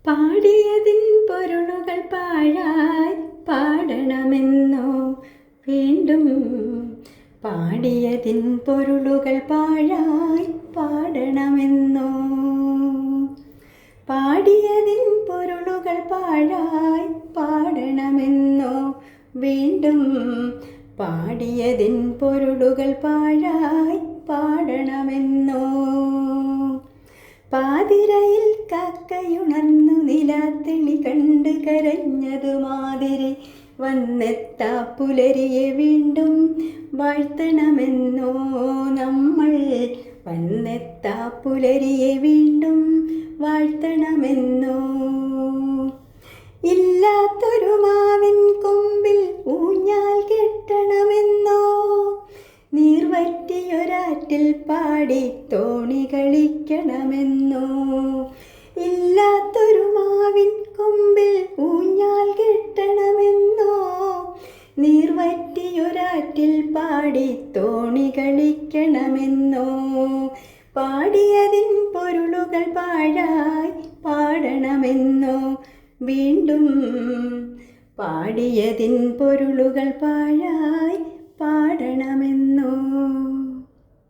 പാടിയതിൻ പൊരുളുകൾ പാഴായി പാടണമെന്നോ വീണ്ടും? പാടിയതിൻ പൊരുളുകൾ പാഴായി പാടണമെന്നോ? പാടിയതിൻ പൊരുളുകൾ പാഴായി പാടണമെന്നോ വീണ്ടും? പാടിയതിൻ പൊരുളുകൾ പാഴായി പാടണമെന്നോ? പാതിരയിൽ കാക്കയുണർന്നു നിലാത്തെളി കണ്ട് കരഞ്ഞതുമാതിരി വന്നെത്താ പുലരിയെ വീണ്ടും വാഴ്ത്തണമെന്നോ നമ്മൾ? വന്നെത്താ പുലരിയെ വീണ്ടും വാഴ്ത്തണമെന്നോ? ഇല്ലാത്തൊരു മാവിൻ കൊമ്പിൽ ഊഞ്ഞാൽ കെട്ടണമെന്നോ? നീർവറ്റിയൊരാറ്റിൽ പാടി തോണി കളിക്കണമെന്നോ? ഇല്ലാത്തൊരു മാവിൻ കൊമ്പിൽ ഊഞ്ഞാൽ കെട്ടണമെന്നോ? നീർവറ്റിയൊരാറ്റിൽ പാടി തോണി കളിക്കണമെന്നോ? പാടിയതിൻ പൊരുളുകൾ പാഴായി പാടണമെന്നോ വീണ്ടും? പാടിയതിൻ പൊരുളുകൾ പാഴായി പാടണമെന്നോ?